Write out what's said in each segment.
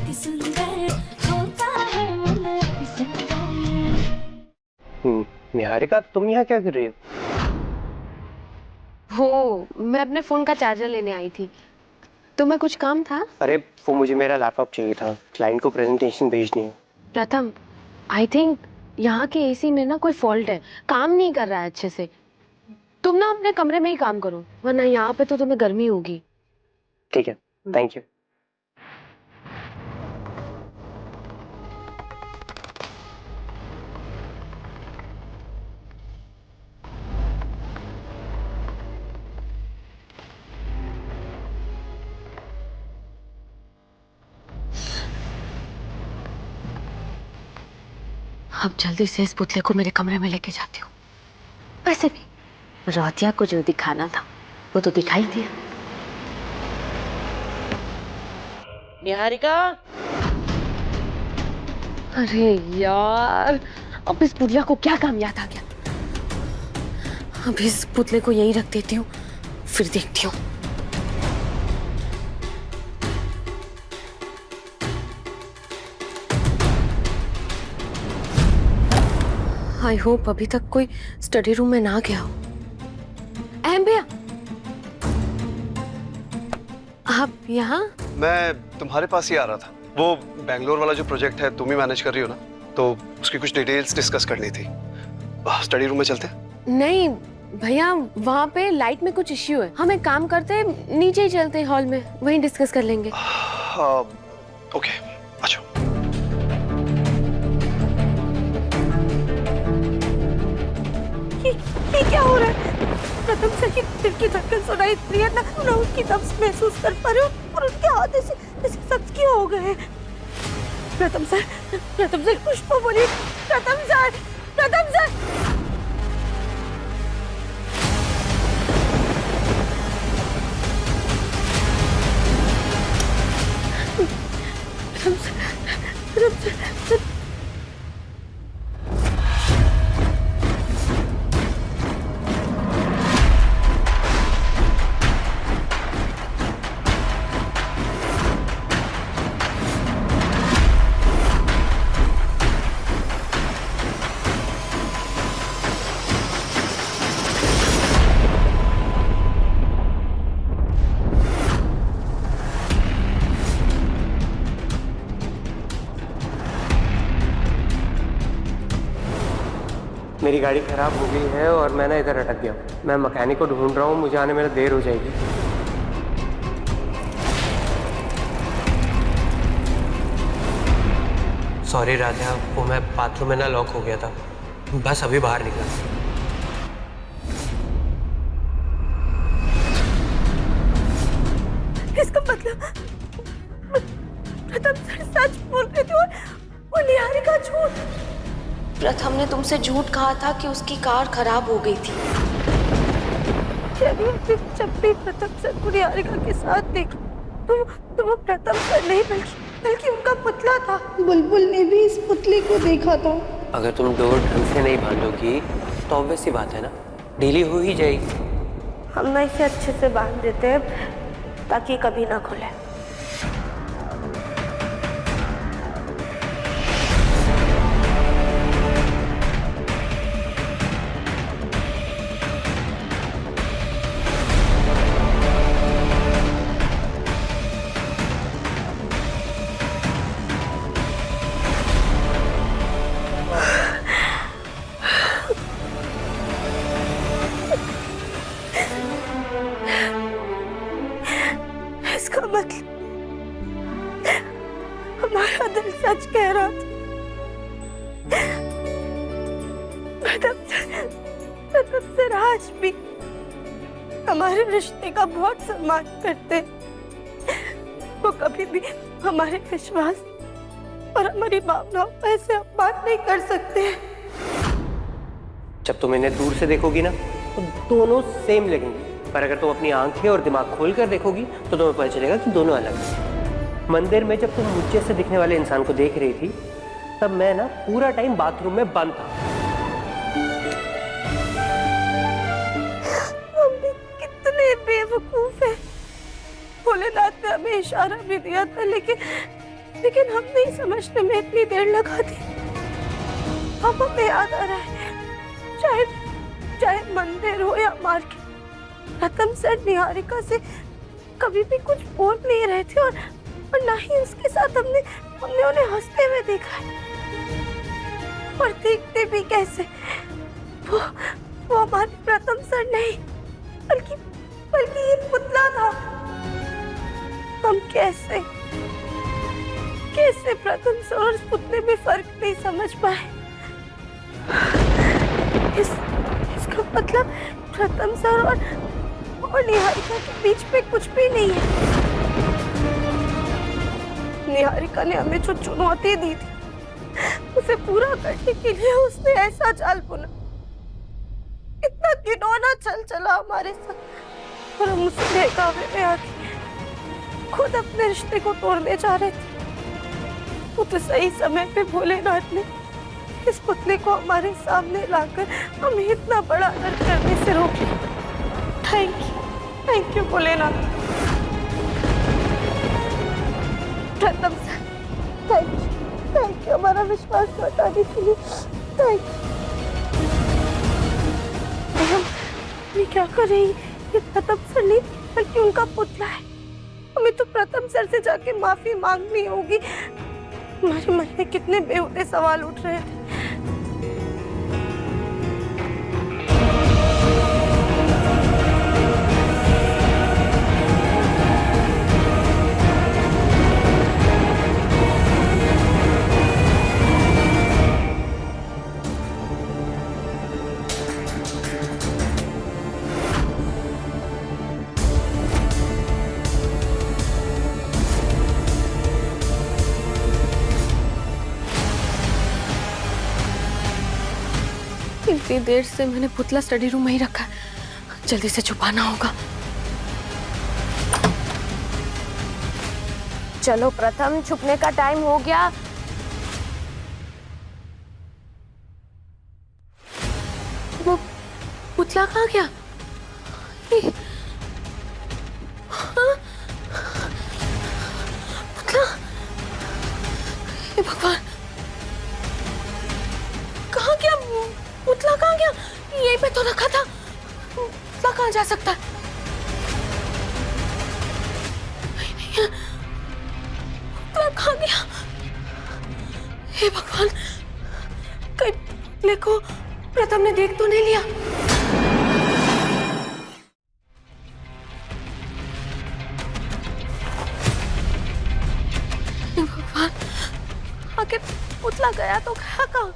अति सुंदर होता है मन अति सुंदर। निहारिका, तुम यहाँ क्या कर रही हो? हो, मैं अपने फोन का चार्जर लेने आई थी। तुम्हें कुछ काम था? अरे वो मुझे मेरा लैपटॉप चाहिए था, क्लाइंट को प्रेजेंटेशन भेजनी है। प्रथम, आई थिंक यहाँ के एसी में ना कोई फॉल्ट है, काम नहीं कर रहा है अच्छे से। तुम ना अपने कमरे में ही काम करो, वरना यहाँ पे तो तुम्हें गर्मी होगी। ठीक है, थैंक यू। अब जल्दी से इस पुतले को मेरे कमरे में लेके जाती हूँ। वैसे भी रोतिया को जो दिखाना था वो तो दिखाई दिया। निहारिका, अरे यार, अब इस पुतला को क्या काम याद आ गया। अब इस पुतले को यहीं रख देती हूँ, फिर देखती हूँ। आई होप अभी तक कोई स्टडी रूम में ना गया हो। अहम भैया, आप यहाँ? मैं तुम्हारे पास ही आ रहा था। वो बेंगलोर वाला जो प्रोजेक्ट है तुम ही मैनेज कर रही हो ना, तो उसकी कुछ डिटेल्स डिस्कस करनी थी। स्टडी रूम में चलते हैं? नहीं भैया, वहाँ पे लाइट में कुछ इश्यू है। हम एक काम करते हैं, नीचे ही चलते हैं हॉल में, वहीं डिस्कस कर लेंगे। ओके, अच्छा। ये क्या हो रहा है? प्रथम सर की दिल की धड़कन सुनाई दे रही है ना, मैं उसकी नब्ज महसूस कर पा रही हूँ और उनके हाथ ऐसे सख्त क्यों हो गए? प्रथम सर कुछ तो बोलिए। प्रथम सर। प्रथम सर मेरी गाड़ी खराब हो गई है और मैं ना इधर अटक गया। मैं मैकेनिक को ढूंढ रहा हूँ, मुझे आने में देर हो जाएगी। सॉरी राधा, वो मैं बाथरूम में ना लॉक हो गया था, बस अभी बाहर निकला। इसका मतलब प्रथम सर सच बोल रहे थे और वो निहारिका झूठ। प्रथम ने तुमसे झूठ कहा था कि उसकी कार खराब हो गई थी। चलिए, जब भी प्रथम सर को निहारिका के साथ देखी तो वो प्रथम सर नहीं बल्कि उनका पुतला था। बुलबुल ने भी इस पुतले को देखा था। अगर तुम डोर ढंग से नहीं बांधोगी तो ऑब्वियस सी बात है ना, ढीली हो ही जाएगी। हम ना इसे अच्छे से बांध देते हैं ताकि कभी ना खुले। इसका मतलब हमारा दिल सच कह रहा था। प्रथम सर आज भी हमारे रिश्ते का बहुत सम्मान करते हैं। वो कभी भी हमारे विश्वास और हमारी भावनाओं का ऐसे अपमान नहीं कर सकते। जब तुम इन्हें दूर से देखोगी ना तो दोनों सेम लगेंगे, पर अगर तुम अपनी आंखें और दिमाग खोल कर देखोगी तो तुम्हें पता चलेगा कि दोनों अलग हैं। मंदिर में जब तुम मुझे से दिखने वाले इंसान को देख रही थी तब मैं ना पूरा टाइम बाथरूम में बंद था। हम भी कितने बेवकूफ हैं। भोलेनाथ ने हमें इशारा भी दिया था, लेकिन हम नहीं समझने में इतनी देर लगा दी। अब हमें याद आ रहा है, चाहे मंदिर हो या मार्केट, प्रथम सर निहारिका से कभी भी कुछ बोल नहीं रहे थे और ना ही उसके साथ हमने उन्हें हंसते हुए देखा है। और देखते भी कैसे, वो हमारे प्रथम सर नहीं बल्कि ये पुतला था। हम कैसे प्रथम सर और उस पुतले में फर्क नहीं समझ पाए। इसका मतलब प्रथम सर और निहारिका के बीच में कुछ भी नहीं है। निहारिका ने हमें जो चुनौती दी थी, उसे पूरा करने के लिए उसने ऐसा चाल बुना। इतना घिनौना चल चला हमारे साथ और हम उसे बहकावे में आके खुद अपने रिश्ते को तोड़ने जा रहे थे। वो तो सही समय पे भोलेनाथ ने इस पुतले को हमारे सामने लाकर हमें इतना बड़ा दर्द करने से रोक लिया। Thank you Bholenath. प्रथम सर, थैंक यू हमारा विश्वास बताने के लिए। Thank you. हम क्या कर रही, ये प्रथम सर नहीं बल्कि उनका पुतला है। हमें तो प्रथम सर से जाके माफी मांगनी होगी। हमारे मन में कितने बेहुदे सवाल उठ रहे थे। इतनी देर से मैंने पुतला स्टडी रूम में ही रखा है, जल्दी से छुपाना होगा। चलो प्रथम, छुपने का टाइम हो गया। वो पुतला कहाँ गया? हाँ? पुतला, हे भगवान, कहाँ गया पुतला? कहाँ गया? यहीं पे तो रखा था। पुतला कहाँ जा सकता है? पुतला कहाँ गया? हे भगवान, कहीं पुतले को प्रथम ने देख तो नहीं लिया? हे भगवान, आखिर पुतला गया तो गया कहाँ?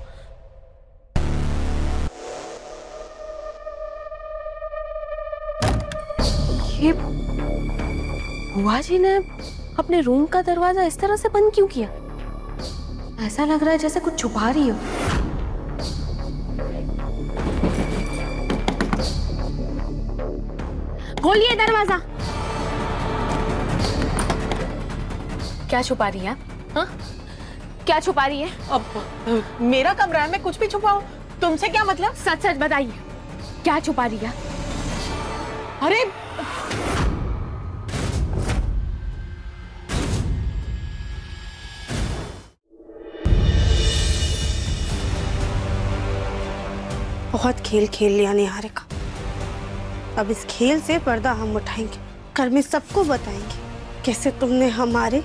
ये बुआ जी ने अपने रूम का दरवाजा इस तरह से बंद क्यों किया? ऐसा लग रहा है जैसे कुछ छुपा रही हो। खोलिए दरवाजा। क्या छुपा रही है? हाँ? क्या छुपा रही है? अब मेरा कमरा है, मैं कुछ भी छुपाऊं? तुमसे क्या मतलब? सच सच बताइए, क्या छुपा रही है? अरे बहुत खेल खेल लिया निहारिका। अब इस खेल से पर्दा हम उठाएंगे, घर में सबको बताएंगे कैसे तुमने हमारे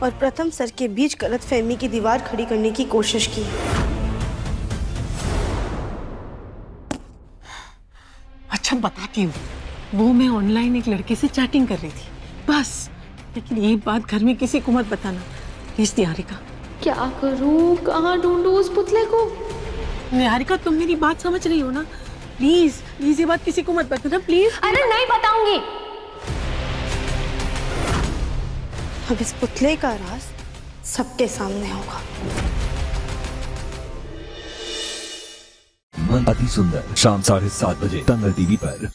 और प्रथम सर के बीच गलतफहमी की दीवार खड़ी करने की कोशिश की। अच्छा बताती हूँ, वो मैं ऑनलाइन एक लड़के से चैटिंग कर रही थी बस। लेकिन ये बात घर में किसी को मत बताना प्लीज निहारिका। क्या करूं, कहाँ ढूंढूं उस पुतले को? निहारिका, तुम मेरी बात समझ रही हो ना? प्लीज प्लीज ये बात किसी को मत बताना प्लीज। अरे नहीं बताऊंगी। अब इस पुतले का राज सबके सामने होगा। मन अति सुंदर, शाम 7:30 बजे दंगल टीवी पर।